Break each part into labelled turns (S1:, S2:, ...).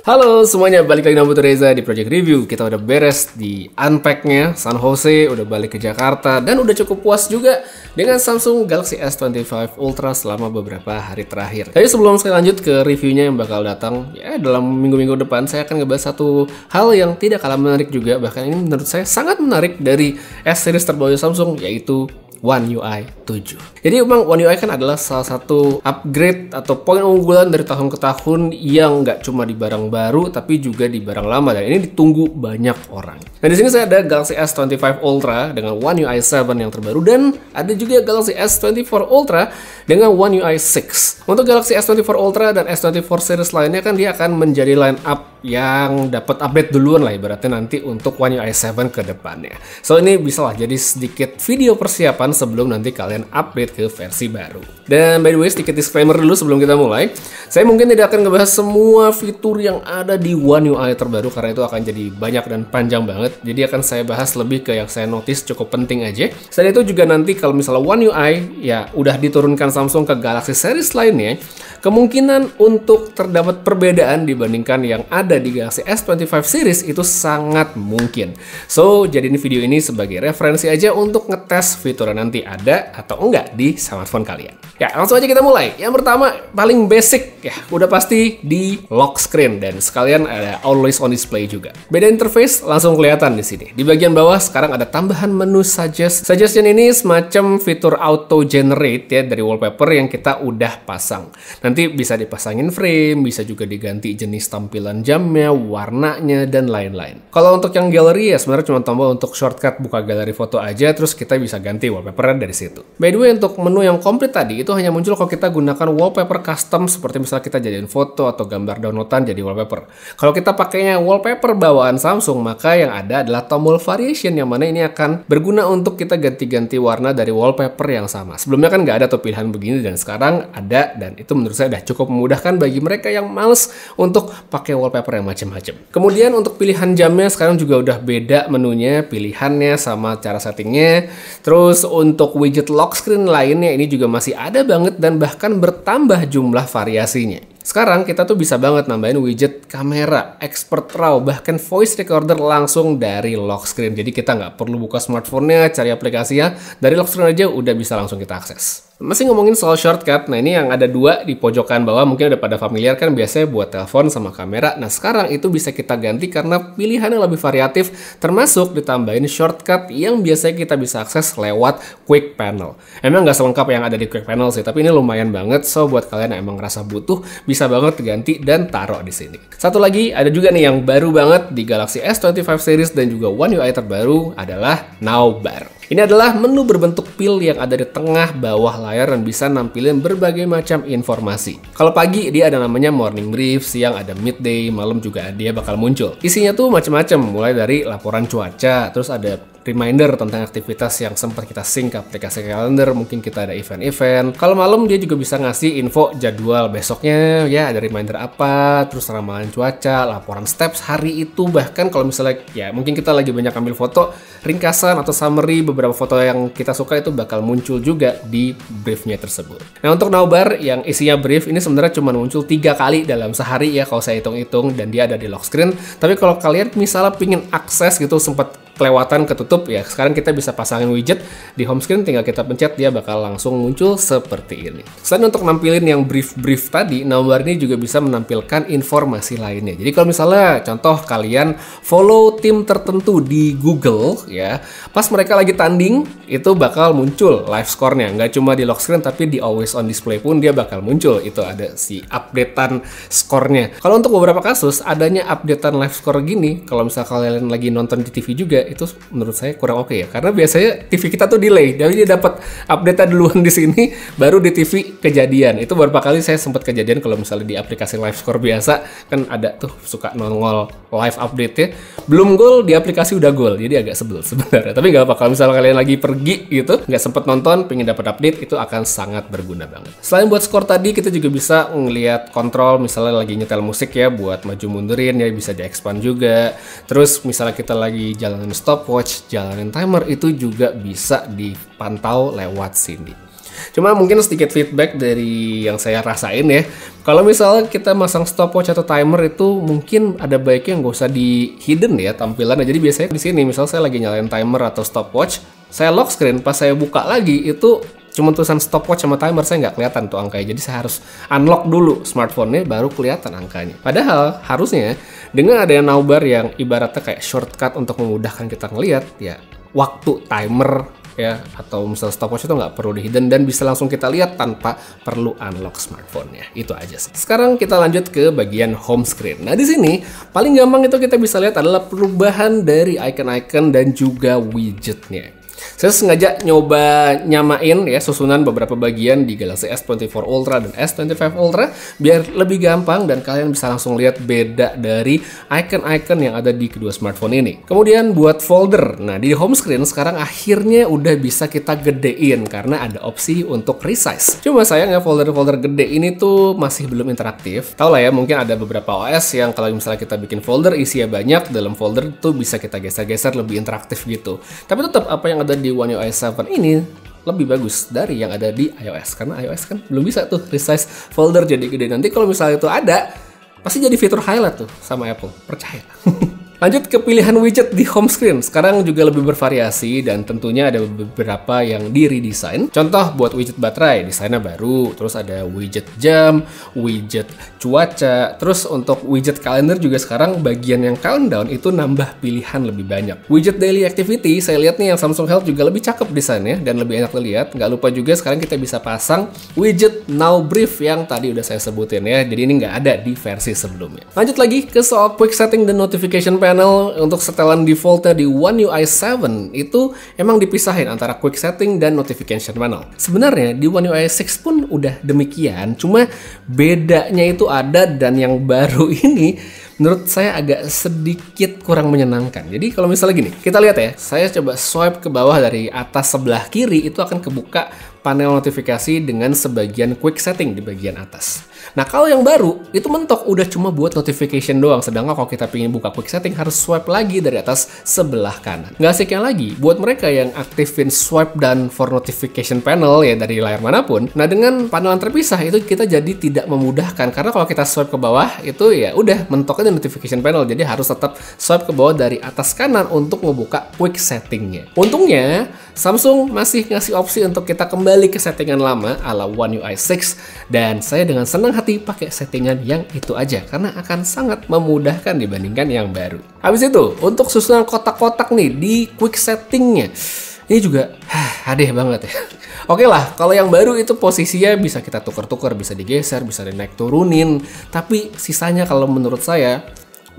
S1: Halo semuanya, balik lagi dengan Reza di Project Review. Kita udah beres di unpack-nya San Jose, udah balik ke Jakarta, dan udah cukup puas juga dengan Samsung Galaxy S25 Ultra selama beberapa hari terakhir. Tapi sebelum saya lanjut ke reviewnya yang bakal datang, ya dalam minggu-minggu depan, saya akan ngebahas satu hal yang tidak kalah menarik juga. Bahkan ini menurut saya sangat menarik dari S-series terbaru Samsung, yaitu One UI 7. Jadi memang One UI kan adalah salah satu upgrade atau poin unggulan dari tahun ke tahun yang nggak cuma di barang baru tapi juga di barang lama, dan ini ditunggu banyak orang. Nah di sini saya ada Galaxy S25 Ultra dengan One UI 7 yang terbaru, dan ada juga Galaxy S24 Ultra dengan One UI 6. Untuk Galaxy S24 Ultra dan S24 series lainnya kan dia akan menjadi line up yang dapat update duluan lah ibaratnya nanti untuk One UI 7 ke depannya. So ini bisa lah jadi sedikit video persiapan sebelum nanti kalian upgrade ke versi baru. Dan by the way, sedikit disclaimer dulu sebelum kita mulai. Saya mungkin tidak akan ngebahas semua fitur yang ada di One UI terbaru karena itu akan jadi banyak dan panjang banget. Jadi akan saya bahas lebih ke yang saya notice cukup penting aja. Selain itu juga nanti kalau misalnya One UI ya udah diturunkan Samsung ke Galaxy series lainnya, kemungkinan untuk terdapat perbedaan dibandingkan yang ada di Galaxy S25 series itu sangat mungkin. So, jadiin video ini sebagai referensi aja untuk ngetes fitur nanti ada atau enggak di smartphone kalian. Ya, langsung aja kita mulai. Yang pertama, paling basic ya, udah pasti di lock screen dan sekalian ada always on display juga. Beda interface langsung kelihatan di sini. Di bagian bawah sekarang ada tambahan menu suggest. Suggestion ini semacam fitur auto generate ya dari wallpaper yang kita udah pasang. Nanti bisa dipasangin frame, bisa juga diganti jenis tampilan jamnya, warnanya, dan lain-lain. Kalau untuk yang gallery ya sebenarnya cuma tombol untuk shortcut buka galeri foto aja, terus kita bisa ganti wallpaper dari situ. By the way, untuk menu yang komplit tadi itu hanya muncul kalau kita gunakan wallpaper custom seperti misalnya kita jadiin foto atau gambar downloadan jadi wallpaper. Kalau kita pakainya wallpaper bawaan Samsung, maka yang ada adalah tombol variation yang mana ini akan berguna untuk kita ganti-ganti warna dari wallpaper yang sama. Sebelumnya kan nggak ada tuh pilihan begini dan sekarang ada, dan itu menurut saya udah cukup memudahkan bagi mereka yang males untuk pakai wallpaper yang macam-macam. Kemudian untuk pilihan jamnya sekarang juga udah beda menunya, pilihannya sama cara settingnya. Terus untuk widget lock screen lainnya ini juga masih ada banget dan bahkan bertambah jumlah variasinya. Sekarang kita tuh bisa banget nambahin widget kamera, expert RAW, bahkan voice recorder langsung dari lock screen. Jadi kita nggak perlu buka smartphone-nya, cari aplikasinya, dari lock screen aja udah bisa langsung kita akses. Masih ngomongin soal shortcut, nah ini yang ada dua di pojokan bawah, mungkin udah pada familiar kan biasanya buat telepon sama kamera. Nah sekarang itu bisa kita ganti karena pilihannya lebih variatif, termasuk ditambahin shortcut yang biasanya kita bisa akses lewat quick panel. Emang nggak selengkap yang ada di quick panel sih, tapi ini lumayan banget. So buat kalian yang emang ngerasa butuh, bisa banget ganti dan taruh di sini. Satu lagi ada juga nih yang baru banget di Galaxy S25 series dan juga One UI terbaru adalah Now Bar. Ini adalah menu berbentuk pil yang ada di tengah bawah layar dan bisa nampilin berbagai macam informasi. Kalau pagi dia ada namanya morning brief, siang ada midday, malam juga dia bakal muncul. Isinya tuh macam-macam, mulai dari laporan cuaca, terus ada reminder tentang aktivitas yang sempat kita sync ke aplikasi kalender, mungkin kita ada event-event. Kalau malam dia juga bisa ngasih info jadwal besoknya, ya ada reminder apa, terus ramalan cuaca, laporan steps hari itu, bahkan kalau misalnya ya mungkin kita lagi banyak ambil foto, ringkasan atau summary beberapa foto yang kita suka itu bakal muncul juga di briefnya tersebut. Nah untuk Now Bar yang isinya brief ini sebenarnya cuma muncul 3 kali dalam sehari ya kalau saya hitung-hitung, dan dia ada di lock screen. Tapi kalau kalian misalnya pingin akses gitu sempat kelewatan ketutup ya, sekarang kita bisa pasangin widget di home screen, tinggal kita pencet dia bakal langsung muncul seperti ini. Selain untuk nampilin yang brief tadi, Now Bar ini juga bisa menampilkan informasi lainnya. Jadi kalau misalnya contoh kalian follow tim tertentu di Google ya, pas mereka lagi tanding itu bakal muncul live score-nya, nggak cuma di lock screen tapi di always on display pun dia bakal muncul, itu ada si updatean score-nya. Kalau untuk beberapa kasus adanya updatean live score gini, kalau misalnya kalian lagi nonton di TV juga, itu menurut saya kurang oke ya, karena biasanya TV kita tuh delay, jadi dia dapat update duluan di sini, baru di TV kejadian. Itu beberapa kali saya sempat kejadian kalau misalnya di aplikasi live score biasa kan ada tuh suka nongol live update-nya, belum gol di aplikasi udah gol, jadi agak sebel sebenarnya. Tapi nggak apa, kalau misalnya kalian lagi pergi gitu, nggak sempet nonton, pengen dapat update, itu akan sangat berguna banget. Selain buat score tadi, kita juga bisa ngelihat kontrol, misalnya lagi nyetel musik ya, buat maju mundurin ya bisa di-expand juga. Terus misalnya kita lagi jalanin stopwatch, jalanin timer, itu juga bisa dipantau lewat sini. Cuma mungkin sedikit feedback dari yang saya rasain ya. Kalau misalnya kita masang stopwatch atau timer itu mungkin ada baiknya nggak usah di hidden ya tampilannya. Jadi biasanya di sini misal saya lagi nyalain timer atau stopwatch, saya lock screen, pas saya buka lagi itu cuma tulisan stopwatch sama timer, saya nggak kelihatan tuh angkanya. Jadi saya harus unlock dulu smartphone-nya baru kelihatan angkanya. Padahal harusnya dengan adanya navbar yang ibaratnya kayak shortcut untuk memudahkan kita ngelihat ya, waktu timer ya atau misalnya stopwatch itu nggak perlu di hidden dan bisa langsung kita lihat tanpa perlu unlock smartphone-nya. Itu aja sih. Sekarang kita lanjut ke bagian home screen. Nah di sini paling gampang itu kita bisa lihat adalah perubahan dari icon-icon dan juga widgetnya. Saya sengaja nyoba nyamain ya susunan beberapa bagian di Galaxy S24 Ultra dan S25 Ultra biar lebih gampang dan kalian bisa langsung lihat beda dari icon-icon yang ada di kedua smartphone ini. Kemudian buat folder, nah di home screen sekarang akhirnya udah bisa kita gedein karena ada opsi untuk resize. Cuma sayangnya folder-folder gede ini tuh masih belum interaktif. Tahu lah ya, mungkin ada beberapa OS yang kalau misalnya kita bikin folder isinya banyak, dalam folder tuh bisa kita geser-geser lebih interaktif gitu. Tapi tetap apa yang ada di One UI 7 ini lebih bagus dari yang ada di iOS, karena iOS kan belum bisa tuh resize folder jadi gede. Nanti kalau misalnya itu ada, pasti jadi fitur highlight tuh sama Apple, percaya. Lanjut ke pilihan widget di home screen. Sekarang juga lebih bervariasi dan tentunya ada beberapa yang di redesign. Contoh buat widget baterai, desainnya baru. Terus ada widget jam, widget cuaca. Terus untuk widget kalender juga sekarang bagian yang countdown itu nambah pilihan lebih banyak. Widget daily activity, saya lihat nih yang Samsung Health juga lebih cakep desainnya dan lebih enak dilihat. Nggak lupa juga sekarang kita bisa pasang widget Now Brief yang tadi udah saya sebutin ya. Jadi ini nggak ada di versi sebelumnya. Lanjut lagi ke soal quick setting dan notification panel. Untuk setelan defaultnya di One UI 7 itu emang dipisahin antara quick setting dan notification panel. Sebenarnya di One UI 6 pun udah demikian, cuma bedanya itu ada dan yang baru ini menurut saya agak sedikit kurang menyenangkan. Jadi kalau misalnya gini, kita lihat ya, saya coba swipe ke bawah dari atas sebelah kiri itu akan kebuka panel notifikasi dengan sebagian quick setting di bagian atas. Nah kalau yang baru itu mentok udah cuma buat notification doang, sedangkan kalau kita pengen buka quick setting harus swipe lagi dari atas sebelah kanan. Nggak asiknya lagi buat mereka yang aktifin swipe dan for notification panel ya dari layar manapun. Nah dengan panelan terpisah itu kita jadi tidak memudahkan, karena kalau kita swipe ke bawah itu ya udah mentoknya di notification panel, jadi harus tetap swipe ke bawah dari atas kanan untuk membuka quick settingnya. Untungnya Samsung masih ngasih opsi untuk kita kembali ke settingan lama ala One UI 6 dan saya dengan senang hati pakai settingan yang itu aja karena akan sangat memudahkan dibandingkan yang baru. Habis itu untuk susunan kotak-kotak nih di quick settingnya ini juga aneh banget ya. Oke lah, kalau yang baru itu posisinya bisa kita tuker-tuker, bisa digeser, bisa dinaik turunin, tapi sisanya kalau menurut saya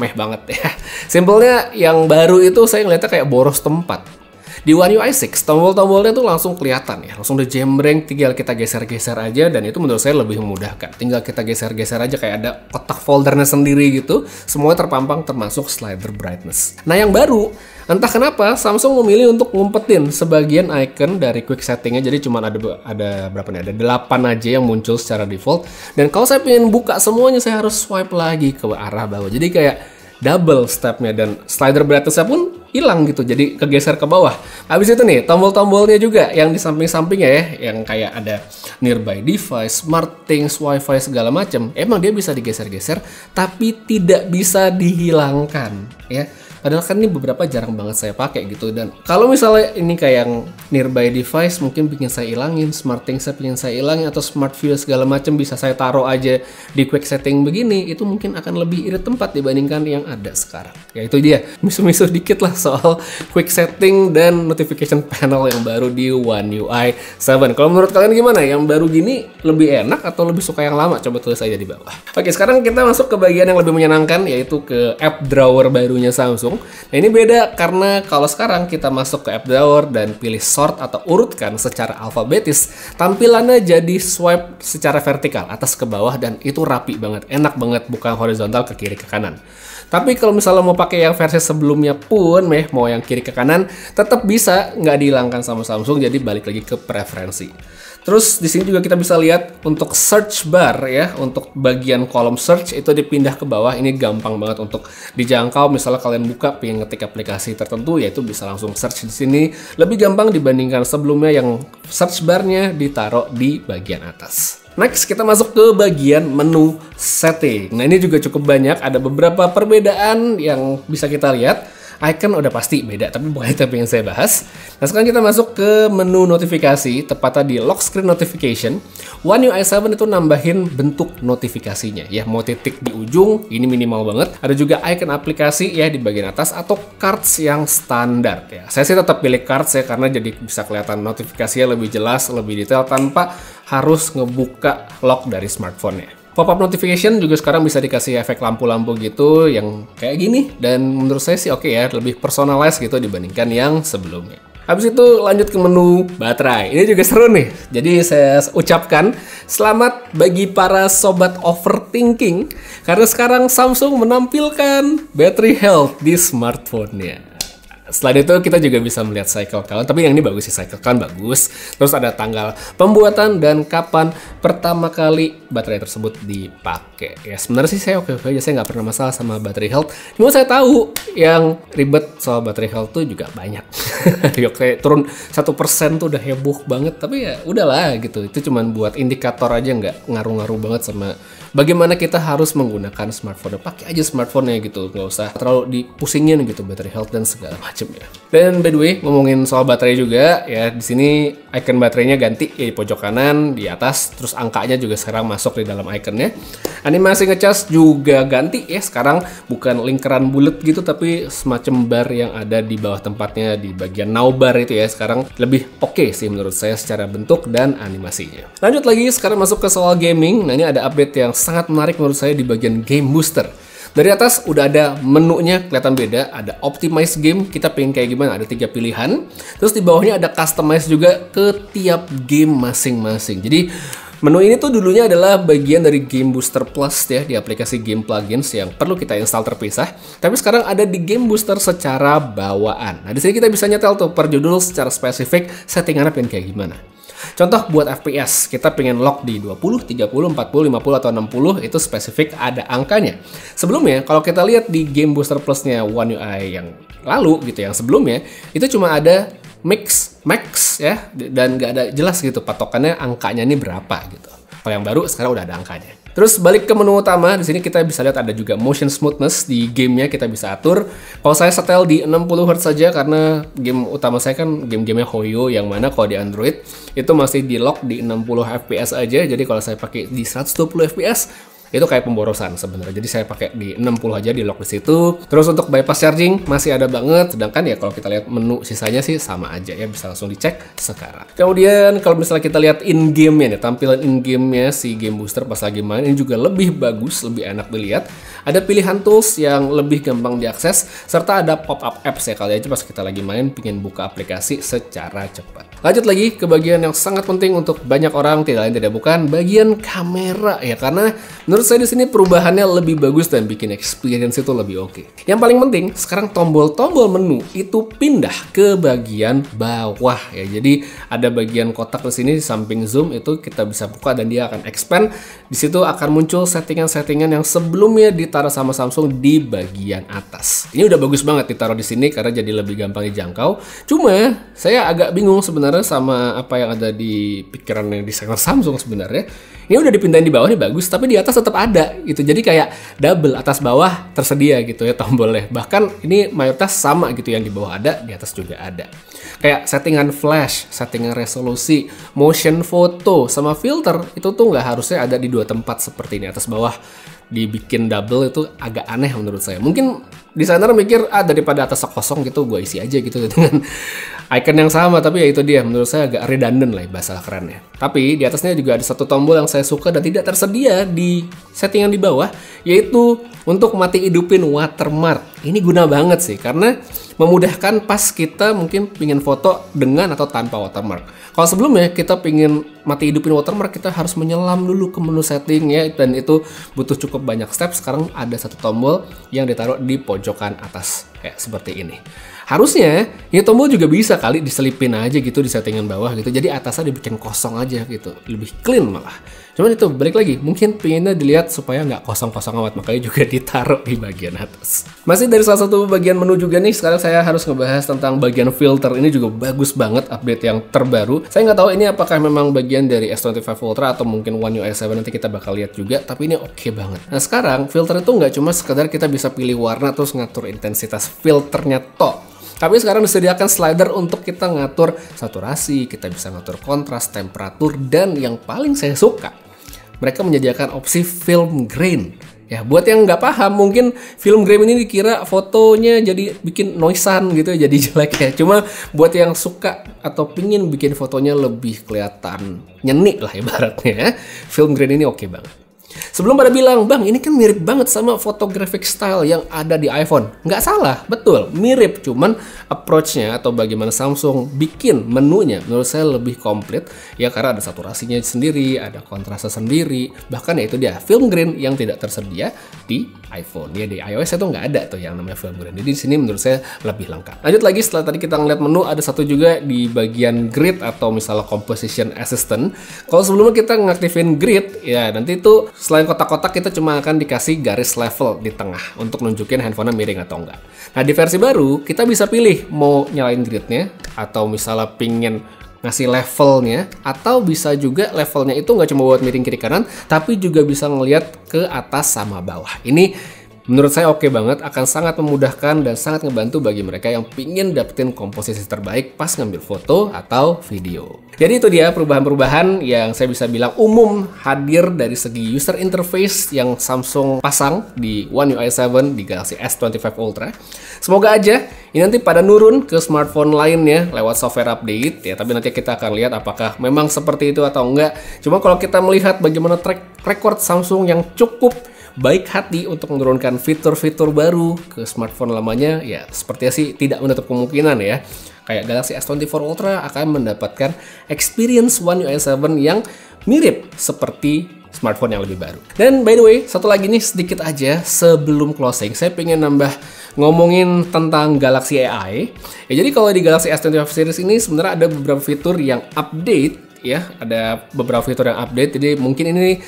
S1: meh banget ya. Simpelnya yang baru itu saya ngeliatnya kayak boros tempat. Di One UI 6, tombol-tombolnya tuh langsung kelihatan ya, langsung dijembreng, tinggal kita geser-geser aja dan itu menurut saya lebih memudahkan. Tinggal kita geser-geser aja kayak ada kotak foldernya sendiri gitu, semuanya terpampang termasuk slider brightness. Nah yang baru, entah kenapa Samsung memilih untuk ngumpetin sebagian icon dari quick settingnya, jadi cuma ada berapa nih? Ada 8 aja yang muncul secara default. Dan kalau saya pengen buka semuanya, saya harus swipe lagi ke arah bawah. Jadi kayak double stepnya dan slider brightness-nya pun hilang gitu, jadi kegeser ke bawah. Habis itu nih tombol-tombolnya juga yang di samping-sampingnya ya, yang kayak ada nearby device, smart things, wifi segala macam. Emang dia bisa digeser-geser, tapi tidak bisa dihilangkan ya. Padahal kan ini beberapa jarang banget saya pakai gitu. Dan kalau misalnya ini kayak yang nearby device mungkin bikin saya ilangin, smart things saya pengen saya ilangin, atau smart view segala macam bisa saya taruh aja di quick setting begini, itu mungkin akan lebih irit tempat dibandingkan yang ada sekarang. Ya itu dia, misuh-misuh dikit lah soal quick setting dan notification panel yang baru di One UI 7. Kalau menurut kalian gimana? Yang baru gini lebih enak atau lebih suka yang lama? Coba tulis aja di bawah. Oke, sekarang kita masuk ke bagian yang lebih menyenangkan, yaitu ke app drawer barunya Samsung. Nah ini beda karena kalau sekarang kita masuk ke app drawer dan pilih sort atau urutkan secara alfabetis, tampilannya jadi swipe secara vertikal atas ke bawah dan itu rapi banget, enak banget, bukan horizontal ke kiri ke kanan. Tapi kalau misalnya mau pakai yang versi sebelumnya pun, mau yang kiri ke kanan, tetap bisa, nggak dihilangkan sama Samsung, jadi balik lagi ke preferensi. Terus di sini juga kita bisa lihat untuk search bar ya, untuk bagian kolom search itu dipindah ke bawah. Ini gampang banget untuk dijangkau. Misalnya kalian buka pengen ngetik aplikasi tertentu, yaitu bisa langsung search di sini. Lebih gampang dibandingkan sebelumnya yang search barnya ditaruh di bagian atas. Next, kita masuk ke bagian menu setting. Nah, ini juga cukup banyak. Ada beberapa perbedaan yang bisa kita lihat. Icon udah pasti beda, tapi bukan itu yang saya bahas. Nah, sekarang kita masuk ke menu notifikasi, tepatnya di lock screen notification. One UI 7 itu nambahin bentuk notifikasinya ya, mau titik di ujung, ini minimal banget. Ada juga icon aplikasi ya di bagian atas atau cards yang standar ya. Saya sih tetap pilih cards ya, karena jadi bisa kelihatan notifikasinya lebih jelas, lebih detail tanpa harus ngebuka lock dari smartphone-nya. Pop-up notification juga sekarang bisa dikasih efek lampu-lampu gitu yang kayak gini, dan menurut saya sih oke ya, lebih personalized gitu dibandingkan yang sebelumnya. Habis itu lanjut ke menu baterai. Ini juga seru nih. Jadi saya ucapkan selamat bagi para sobat overthinking karena sekarang Samsung menampilkan battery health di smartphone-nya. Selain itu kita juga bisa melihat cycle count, tapi yang ini bagus sih, cycle count bagus. Terus ada tanggal pembuatan dan kapan pertama kali baterai tersebut dipakai. Ya sebenarnya sih saya oke aja, saya nggak pernah masalah sama battery health. Cuma saya tahu yang ribet soal battery health tuh juga banyak. Kayak turun 1% tuh udah heboh banget, tapi ya udahlah gitu. Itu cuman buat indikator aja, nggak ngaruh-ngaruh banget sama bagaimana kita harus menggunakan smartphone. Pakai aja smartphone-nya gitu, nggak usah terlalu dipusingin gitu battery health dan segala macam ya. Dan by the way, ngomongin soal baterai juga ya, di sini icon baterainya ganti ya, di pojok kanan, di atas, terus angkanya juga sekarang masuk di dalam iconnya. Animasi ngecas juga ganti ya, sekarang bukan lingkaran bulat gitu, tapi semacam bar yang ada di bawah tempatnya di bagian now bar itu ya. Sekarang lebih oke sih menurut saya secara bentuk dan animasinya. Lanjut lagi, sekarang masuk ke soal gaming. Nah, ini ada update yang sangat menarik menurut saya di bagian game booster. Dari atas udah ada menunya, kelihatan beda. Ada optimize game, kita pengen kayak gimana, ada 3 pilihan. Terus di bawahnya ada customize juga ke tiap game masing-masing. Jadi menu ini tuh dulunya adalah bagian dari Game Booster Plus ya, di aplikasi game plugins yang perlu kita install terpisah. Tapi sekarang ada di Game Booster secara bawaan. Nah, di sini kita bisa nyetel tuh per judul secara spesifik settingannya pengen kayak gimana. Contoh buat FPS, kita pengen lock di 20, 30, 40, 50, atau 60, itu spesifik ada angkanya. Sebelumnya, kalau kita lihat di Game Booster Plus-nya One UI yang lalu gitu, yang sebelumnya, itu cuma ada max ya, dan nggak ada jelas gitu patokannya angkanya ini berapa gitu. Kalau yang baru sekarang udah ada angkanya. Terus balik ke menu utama, di sini kita bisa lihat ada juga motion smoothness di gamenya, kita bisa atur. Kalau saya setel di 60 Hz saja karena game utama saya kan game-gamenya Hoyo, yang mana kalau di Android itu masih di lock di 60 fps aja. Jadi kalau saya pakai di 120 fps itu kayak pemborosan sebenarnya. Jadi saya pakai di 60 aja, di lock di situ. Terus untuk bypass charging masih ada banget, sedangkan ya kalau kita lihat menu sisanya sih sama aja ya, bisa langsung dicek sekarang. Kemudian kalau misalnya kita lihat in game-nya nih, tampilan in game-nya si Game Booster pas lagi main ini juga lebih bagus, lebih enak dilihat. Ada pilihan tools yang lebih gampang diakses, serta ada pop-up apps ya, kali aja pas kita lagi main pingin buka aplikasi secara cepat. Lanjut lagi ke bagian yang sangat penting untuk banyak orang, tidak lain tidak bukan bagian kamera ya, karena menurut saya di sini perubahannya lebih bagus dan bikin experience itu lebih oke. Yang paling penting sekarang tombol-tombol menu itu pindah ke bagian bawah ya. Jadi ada bagian kotak di sini di samping zoom, itu kita bisa buka dan dia akan expand. Di situ akan muncul settingan-settingan yang sebelumnya ditaruh sama Samsung di bagian atas. Ini udah bagus banget ditaruh di sini karena jadi lebih gampang dijangkau. Cuma saya agak bingung sebenarnya sama apa yang ada di pikiran desainer Samsung sebenarnya. Ini udah dipindahin di bawah nih bagus, tapi di atas tetap ada gitu. Jadi kayak double, atas bawah tersedia gitu ya tombolnya. Bahkan ini mayoritas sama gitu, yang di bawah ada, di atas juga ada. Kayak settingan flash, settingan resolusi, motion foto, sama filter itu tuh nggak harusnya ada di 2 tempat seperti ini, atas bawah dibikin double. Itu agak aneh menurut saya. Mungkin desainer mikir daripada atas kosong gitu gue isi aja gitu dengan icon yang sama, tapi ya itu dia, menurut saya agak redundant lah bahasa kerennya. Tapi di atasnya juga ada satu tombol yang saya suka dan tidak tersedia di settingan di bawah, yaitu untuk mati hidupin watermark. Ini guna banget sih karena memudahkan pas kita mungkin pingin foto dengan atau tanpa watermark. Kalau sebelumnya kita pingin mati hidupin watermark, kita harus menyelam dulu ke menu setting ya, dan itu butuh cukup banyak step. Sekarang ada satu tombol yang ditaruh di pojokan atas kayak seperti ini. Harusnya ini tombol juga bisa kali diselipin aja gitu di settingan bawah gitu. Jadi atasnya dibikin kosong aja gitu. Lebih clean malah. Cuman itu balik lagi, mungkin pengennya dilihat supaya nggak kosong-kosong amat, makanya juga ditaruh di bagian atas. Masih dari salah satu bagian menu juga nih, sekarang saya harus ngebahas tentang bagian filter. Ini juga bagus banget update yang terbaru. Saya nggak tahu ini apakah memang bagian dari S25 Ultra atau mungkin One UI 7, nanti kita bakal lihat juga, tapi ini oke banget. Nah sekarang filter itu nggak cuma sekedar kita bisa pilih warna terus ngatur intensitas filternya toh. Tapi sekarang disediakan slider untuk kita ngatur saturasi, kita bisa ngatur kontras, temperatur, dan yang paling saya suka, mereka menyediakan opsi film grain. Ya, buat yang nggak paham, mungkin film grain ini dikira fotonya jadi bikin noisean gitu, jadi jelek ya. Cuma buat yang suka atau pingin bikin fotonya lebih kelihatan nyeni lah ibaratnya, film grain ini oke banget. Sebelum pada bilang, bang ini kan mirip banget sama photographic style yang ada di iPhone. Nggak salah, betul, mirip. Cuman approach-nya atau bagaimana Samsung bikin menunya menurut saya lebih komplit. Ya karena ada saturasinya sendiri, ada kontrasnya sendiri. Bahkan ya itu dia, film grain yang tidak tersedia di iPhone. Ya di iOS itu nggak ada tuh yang namanya film grain. Jadi di sini menurut saya lebih lengkap. Lanjut lagi, setelah tadi kita ngeliat menu, ada satu juga di bagian grid atau misalnya composition assistant. Kalau sebelumnya kita ngaktifin grid, ya nanti itu selain kotak-kotak kita cuma akan dikasih garis level di tengah untuk nunjukin handphonenya miring atau enggak. Nah di versi baru kita bisa pilih mau nyalain gridnya atau misalnya pingin ngasih levelnya, atau bisa juga levelnya itu nggak cuma buat miring kiri kanan tapi juga bisa ngelihat ke atas sama bawah. Ini menurut saya oke banget, akan sangat memudahkan dan sangat ngebantu bagi mereka yang pingin dapetin komposisi terbaik pas ngambil foto atau video. Jadi itu dia perubahan-perubahan yang saya bisa bilang umum hadir dari segi user interface yang Samsung pasang di One UI 7 di Galaxy S25 Ultra. Semoga aja ini nanti pada nurun ke smartphone lainnya lewat software update ya, tapi nanti kita akan lihat apakah memang seperti itu atau enggak. Cuma kalau kita melihat bagaimana track record Samsung yang cukup baik hati untuk menurunkan fitur-fitur baru ke smartphone lamanya, ya sepertinya sih tidak menutup kemungkinan ya. Kayak Galaxy S24 Ultra akan mendapatkan experience One UI 7 yang mirip seperti smartphone yang lebih baru. Dan by the way, satu lagi nih sedikit aja sebelum closing, saya pengen nambah ngomongin tentang Galaxy AI. Ya jadi kalau di Galaxy S25 series ini sebenarnya ada beberapa fitur yang update ya, ada beberapa fitur yang update. Jadi mungkin ini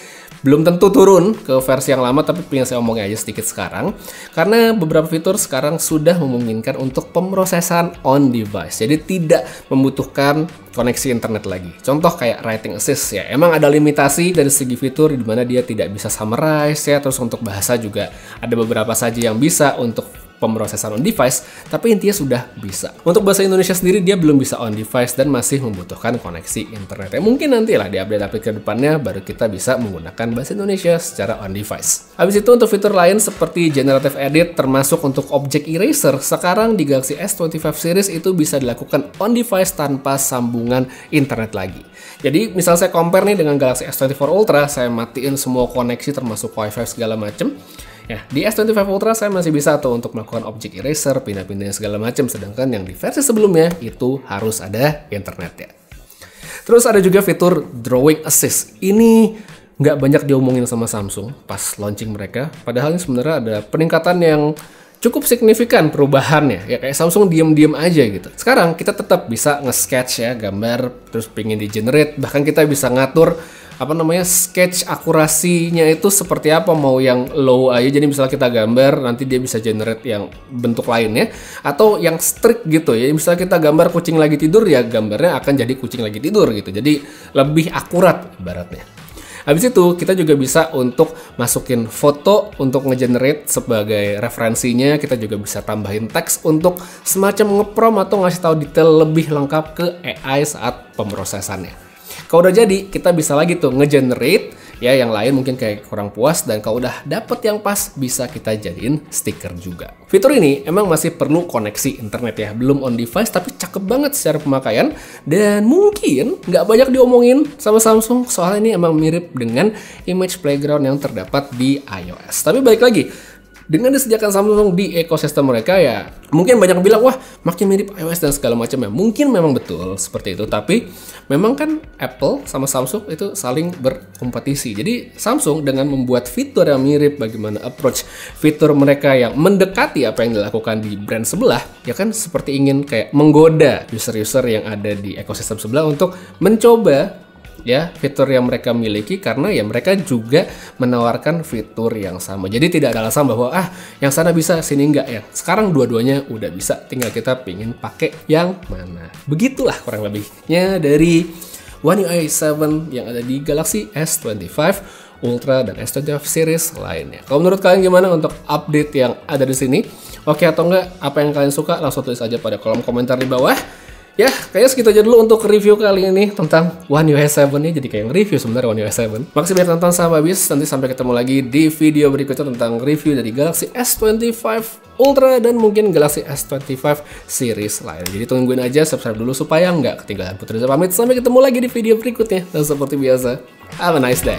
S1: belum tentu turun ke versi yang lama, tapi pengen saya omongin aja sedikit sekarang. Karena beberapa fitur sekarang sudah memungkinkan untuk pemrosesan on device. Jadi tidak membutuhkan koneksi internet lagi. Contoh kayak writing assist ya. Emang ada limitasi dari segi fitur di mana dia tidak bisa summarize ya. Terus untuk bahasa juga ada beberapa saja yang bisa untuk pemrosesan on device, tapi intinya sudah bisa. Untuk bahasa Indonesia sendiri dia belum bisa on device dan masih membutuhkan koneksi internet. Mungkin nantilah di update-update ke depannya baru kita bisa menggunakan bahasa Indonesia secara on device. Habis itu untuk fitur lain seperti generative edit termasuk untuk object eraser, sekarang di Galaxy S25 series itu bisa dilakukan on device tanpa sambungan internet lagi. Jadi misal saya compare nih dengan Galaxy S24 Ultra, saya matiin semua koneksi termasuk Wi-Fi segala macem. Ya, di S25 Ultra saya masih bisa tuh untuk melakukan object eraser, pindah-pindah segala macam, sedangkan yang di versi sebelumnya itu harus ada internet ya. Terus ada juga fitur Drawing Assist. Ini nggak banyak diomongin sama Samsung pas launching mereka, padahal ini sebenarnya ada peningkatan yang cukup signifikan perubahannya. Ya kayak Samsung diem-diem aja gitu. Sekarang kita tetap bisa nge-sketch ya, gambar, terus pengen di-generate, bahkan kita bisa ngatur sketch akurasinya itu seperti apa, mau yang low aja jadi misalnya kita gambar nanti dia bisa generate yang bentuk lainnya, atau yang strict gitu ya, misalnya kita gambar kucing lagi tidur ya gambarnya akan jadi kucing lagi tidur gitu, jadi lebih akurat ibaratnya. Habis itu kita juga bisa untuk masukin foto untuk ngegenerate sebagai referensinya, kita juga bisa tambahin teks untuk semacam ngeprom atau ngasih tahu detail lebih lengkap ke AI saat pemrosesannya. Kalau udah jadi, kita bisa lagi tuh nge-generate ya yang lain mungkin kayak kurang puas, dan kalau udah dapet yang pas bisa kita jadiin stiker juga. Fitur ini emang masih perlu koneksi internet ya, belum on device tapi cakep banget secara pemakaian dan mungkin nggak banyak diomongin sama Samsung soal ini emang mirip dengan image playground yang terdapat di iOS. Tapi balik lagi, dengan disediakan Samsung di ekosistem mereka ya, mungkin banyak yang bilang, wah makin mirip iOS dan segala macam ya. Mungkin memang betul seperti itu, tapi memang kan Apple sama Samsung itu saling berkompetisi. Jadi Samsung dengan membuat fitur yang mirip, bagaimana approach fitur mereka yang mendekati apa yang dilakukan di brand sebelah, ya kan seperti ingin kayak menggoda user-user yang ada di ekosistem sebelah untuk mencoba ya fitur yang mereka miliki, karena ya mereka juga menawarkan fitur yang sama. Jadi tidak ada alasan bahwa yang sana bisa sini enggak ya. Sekarang dua-duanya udah bisa, tinggal kita pingin pakai yang mana. Begitulah kurang lebihnya dari One UI 7 yang ada di Galaxy S25 Ultra dan S25 series lainnya. Kalau menurut kalian gimana untuk update yang ada di sini? Oke atau enggak? Apa yang kalian suka? Langsung tulis aja pada kolom komentar di bawah. Ya, kayaknya segitu aja dulu untuk review kali ini tentang One UI 7 nih. Jadi kayak review sebenarnya One UI 7. Makasih banyak tonton sampai habis. Nanti sampai ketemu lagi di video berikutnya tentang review dari Galaxy S25 Ultra dan mungkin Galaxy S25 series lain. Jadi tungguin aja, subscribe dulu supaya nggak ketinggalan. Putri Reza pamit. Sampai ketemu lagi di video berikutnya. Dan seperti biasa, have a nice day.